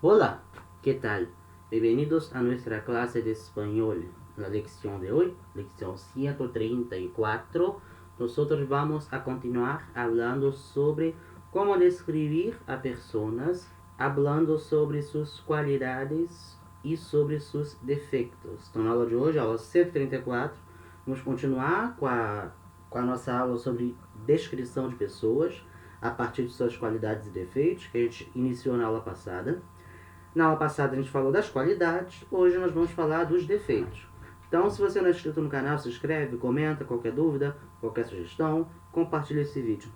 Hola, ¿qué tal? Bienvenidos a nuestra clase de español. La lección de hoy, lección 134, nosotros vamos a continuar hablando sobre cómo describir a personas, hablando sobre sus qualidades e sobre seus defeitos. Então, na aula de hoje, aula 134, vamos continuar com a nossa aula sobre descrição de pessoas a partir de suas qualidades e defeitos, que a gente iniciou na aula passada. Na aula passada a gente falou das qualidades, hoje nós vamos falar dos defeitos. Então, se você não é inscrito no canal, se inscreve, comenta, qualquer dúvida, qualquer sugestão, compartilha esse vídeo.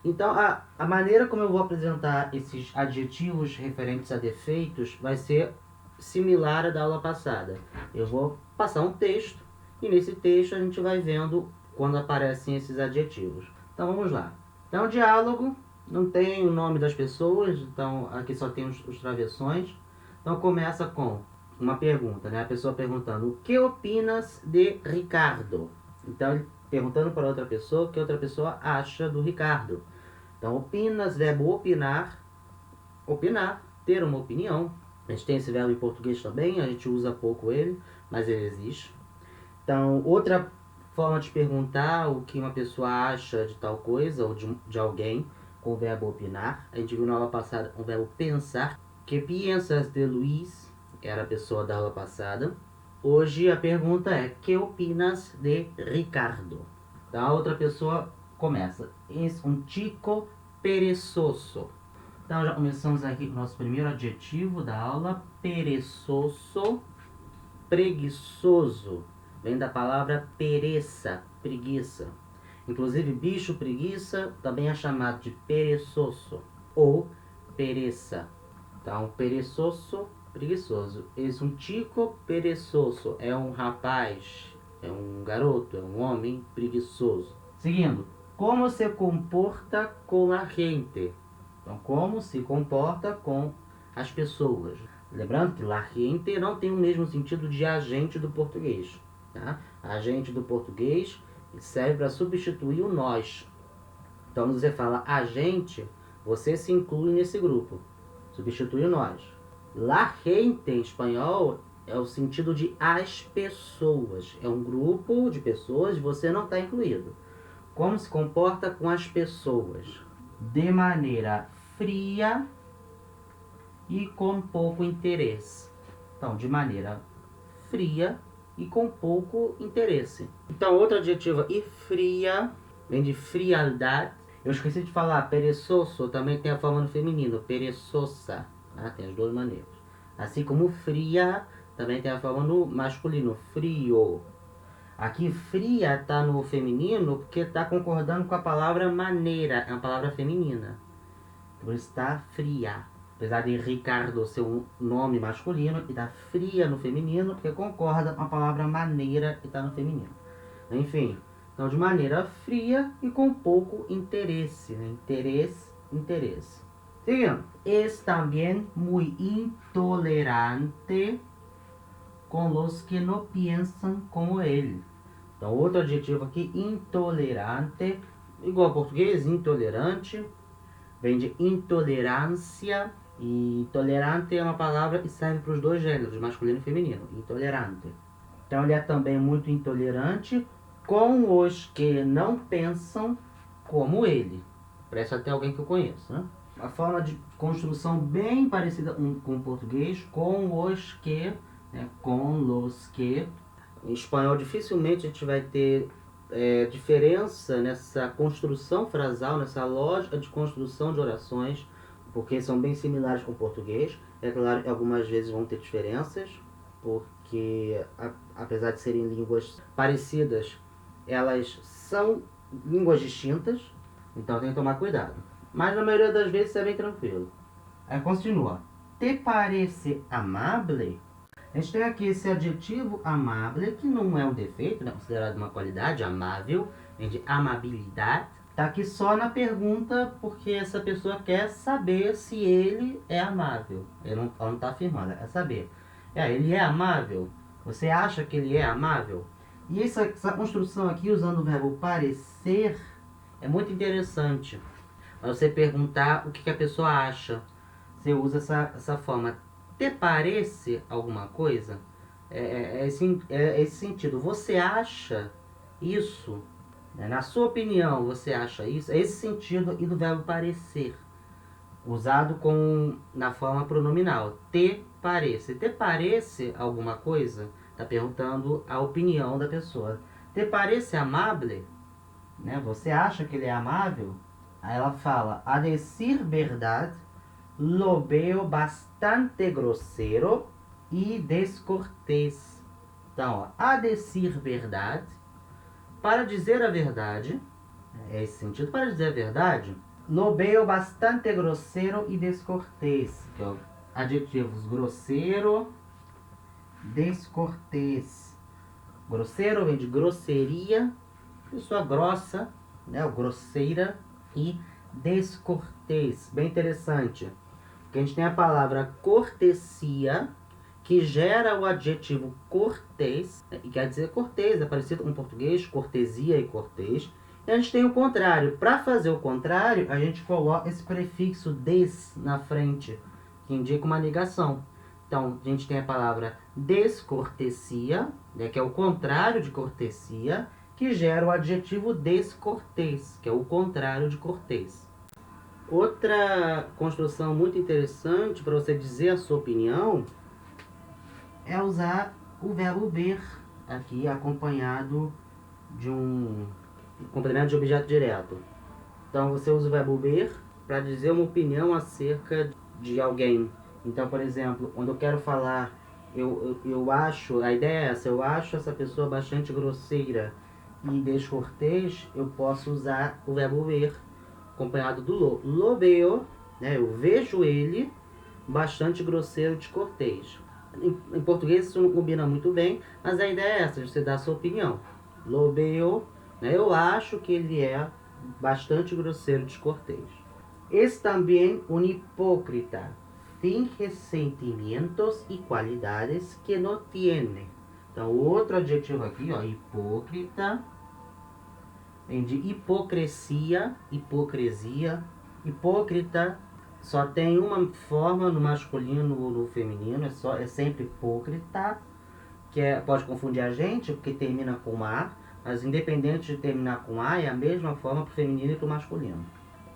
Então, a maneira como eu vou apresentar esses adjetivos referentes a defeitos vai ser similar à da aula passada. Eu vou passar um texto e nesse texto a gente vai vendo quando aparecem esses adjetivos. Então, vamos lá. Então, diálogo, não tem o nome das pessoas, então aqui só tem os travessões. Então, começa com uma pergunta, né? A pessoa perguntando: o que opinas de Ricardo? Então, ele perguntando para outra pessoa o que outra pessoa acha do Ricardo. Então, opinas, verbo opinar, opinar, ter uma opinião. A gente tem esse verbo em português também, a gente usa pouco ele, mas ele existe. Então, outra forma de perguntar o que uma pessoa acha de tal coisa ou de alguém, com o verbo opinar. A gente viu na aula passada o verbo pensar. Que piensas de Luís? Era a pessoa da aula passada. Hoje a pergunta é: que opinas de Ricardo? Então a outra pessoa começa: es un chico perezoso. Então já começamos aqui com o nosso primeiro adjetivo da aula: perezoso, preguiçoso. Vem da palavra pereza, preguiça. Inclusive, bicho preguiça também é chamado de perezoso ou pereza. Então, perezoso, preguiçoso. Es un chico perezoso. É um rapaz, é um garoto, é um homem preguiçoso. Seguindo, como se comporta com a gente? Então, como se comporta com as pessoas. Lembrando que la gente não tem o mesmo sentido de agente do português. Tá? Agente do português serve para substituir o nós. Então, quando você fala agente, você se inclui nesse grupo. Substitui o nós. La gente, em espanhol, é o sentido de as pessoas. É um grupo de pessoas e você não está incluído. Como se comporta com as pessoas? De maneira fria e com pouco interesse. Então, de maneira fria e com pouco interesse. Então, outro adjetivo, e fria, vem de frialdade. Eu esqueci de falar, perezoso também tem a forma no feminino, perezosa. Tá? Tem as duas maneiras. Assim como fria, também tem a forma no masculino, frio. Aqui, fria está no feminino porque está concordando com a palavra maneira, é uma palavra feminina. Por isso está fria. Apesar de Ricardo ser um nome masculino, e está fria no feminino porque concorda com a palavra maneira e está no feminino. Enfim. Então, de maneira fria e com pouco interesse. Né? Interesse. Seguindo. Es también muy intolerante con los que no piensan como él. Então, outro adjetivo aqui, intolerante. Igual ao português, intolerante. Vem de intolerância. E tolerante é uma palavra que serve para os dois gêneros, masculino e feminino. Intolerante. Então, ele é também muito intolerante com os que não pensam como ele. Parece até alguém que eu conheço, né? Uma forma de construção bem parecida com o português, com os que, né? Com os que. Em espanhol, dificilmente a gente vai ter diferença nessa construção frasal, nessa lógica de construção de orações, porque são bem similares com o português. É claro que algumas vezes vão ter diferenças, porque apesar de serem línguas parecidas, elas são línguas distintas, então tem que tomar cuidado. Mas na maioria das vezes é bem tranquilo. Aí continua. Te parece amable? A gente tem aqui esse adjetivo amable, que não é um defeito, né? Considerado uma qualidade, amável, vem de amabilidade. Está aqui só na pergunta, porque essa pessoa quer saber se ele é amável. Ela não está afirmando, ela quer saber. Ele é amável? Você acha que ele é amável? E essa construção aqui, usando o verbo parecer, é muito interessante. Para você perguntar o que a pessoa acha. Você usa essa forma. Te parece alguma coisa? É esse sentido. Você acha isso? Na sua opinião, você acha isso? É esse sentido e do verbo parecer, usado na forma pronominal. Te parece. Te parece alguma coisa? Está perguntando a opinião da pessoa. Te parece amable? Né? Você acha que ele é amável? Aí ela fala, a decir verdade, lo veo bastante grosseiro e descortés. Então, ó, a decir verdade, para dizer a verdade, é esse sentido, para dizer a verdade, lo veo bastante grosseiro e descortés. Então, adjetivos grosseiro, descortés. Grosseiro vem de grosseria, pessoa grossa, né, grosseira, e descortês. Bem interessante, porque a gente tem a palavra cortesia, que gera o adjetivo cortês, e quer dizer cortês, é parecido com o português, cortesia e cortês. E a gente tem o contrário. Para fazer o contrário, a gente coloca esse prefixo des na frente, que indica uma negação. Então, a gente tem a palavra descortesia, né, que é o contrário de cortesia, que gera o adjetivo descortês, que é o contrário de cortês. Outra construção muito interessante para você dizer a sua opinião é usar o verbo ver aqui acompanhado de um complemento de objeto direto. Então você usa o verbo ver para dizer uma opinião acerca de alguém. Então, por exemplo, quando eu quero falar, eu acho, a ideia é essa, eu acho essa pessoa bastante grosseira e descortês, eu posso usar o verbo ver acompanhado do lo. Lo veo, né, eu vejo ele bastante grosseiro e descortês. Em português isso não combina muito bem, mas a ideia é essa, de você dar a sua opinião. Lo veo, né, eu acho que ele é bastante grosseiro e descortês. Es também um hipócrita. Finge sentimentos e qualidades que não tiene. Então, outro adjetivo aqui, ó, hipócrita, vem de hipocrisia, hipocrisia. Hipócrita só tem uma forma no masculino ou no feminino, é sempre hipócrita, que pode confundir a gente, porque termina com A, mas independente de terminar com A, é a mesma forma para o feminino e para o masculino.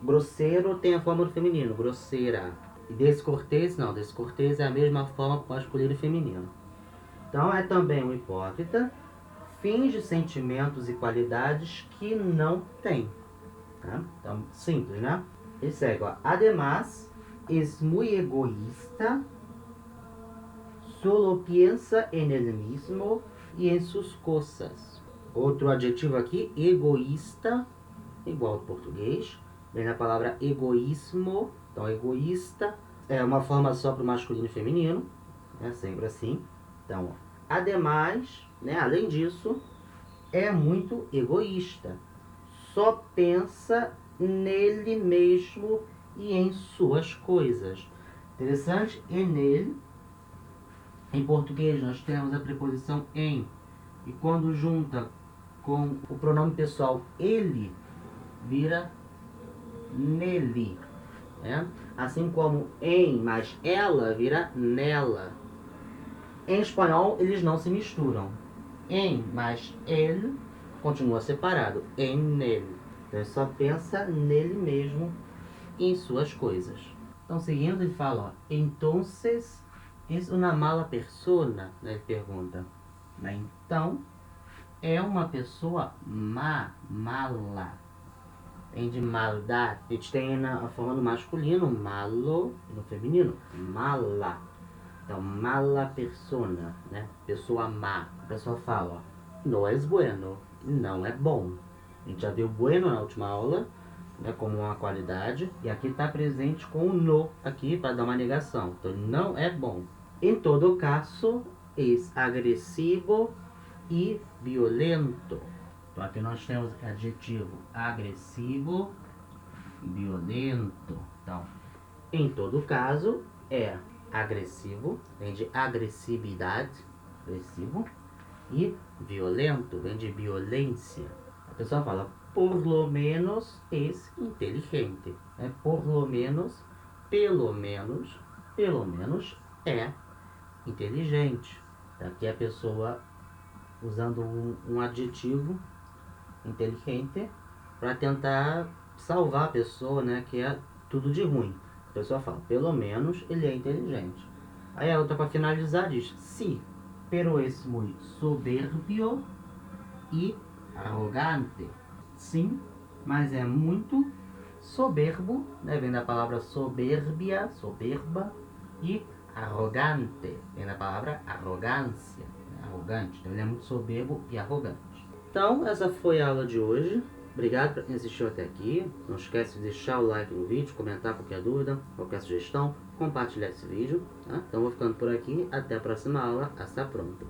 Grosseiro tem a forma do feminino, grosseira. E descortês, não, descortês é a mesma forma para o masculino e feminino. Então é também um hipócrita, finge sentimentos e qualidades que não tem. Tá? Então, simples, né? Ele segue, ó. Además, es muy egoísta, solo piensa en él mismo y en sus cosas. Outro adjetivo aqui, egoísta, igual ao português, vem na palavra egoísmo. Então, egoísta é uma forma só para o masculino e feminino, né? Sempre assim. Então, ademais, né? Além disso, é muito egoísta. Só pensa nele mesmo e em suas coisas. Interessante, e nele. Em português nós temos a preposição em, e quando junta com o pronome pessoal ele, vira nele. Né? Assim como em mais ela, vira nela. Em espanhol eles não se misturam. Em mais ele continua separado. Em nele. Então só pensa nele mesmo e em suas coisas. Então seguindo ele fala, ó, entonces es una mala persona, né? Ele pergunta. Então é uma pessoa má, mala. Vem de maldade. A gente tem a forma do masculino, malo, e no feminino, mala. Então, mala persona, né? Pessoa má. A pessoa fala, ó, no es bueno, não é bom. A gente já viu bueno na última aula, né, como uma qualidade. E aqui está presente com o no, aqui para dar uma negação. Então, não é bom. Em todo caso, é agressivo e violento. Então aqui nós temos adjetivo agressivo, violento. Então, em todo caso, é agressivo, vem de agressividade, agressivo, e violento, vem de violência. A pessoa fala, por lo menos é inteligente. Por lo menos, pelo menos é inteligente. Aqui a pessoa usando um adjetivo inteligente para tentar salvar a pessoa, né, que é tudo de ruim. A pessoa fala, pelo menos ele é inteligente. Aí a outra, para finalizar, diz, sí, pero es muy soberbio e arrogante. Sim, mas é muito soberbo, né? Vem da palavra soberbia, soberba, e arrogante, vem da palavra arrogância, né? Arrogante. Então ele é muito soberbo e arrogante. Então, essa foi a aula de hoje. Obrigado por quem assistiu até aqui. Não esquece de deixar o like no vídeo, comentar qualquer dúvida, qualquer sugestão, compartilhar esse vídeo. Tá? Então, vou ficando por aqui. Até a próxima aula. Hasta pronto.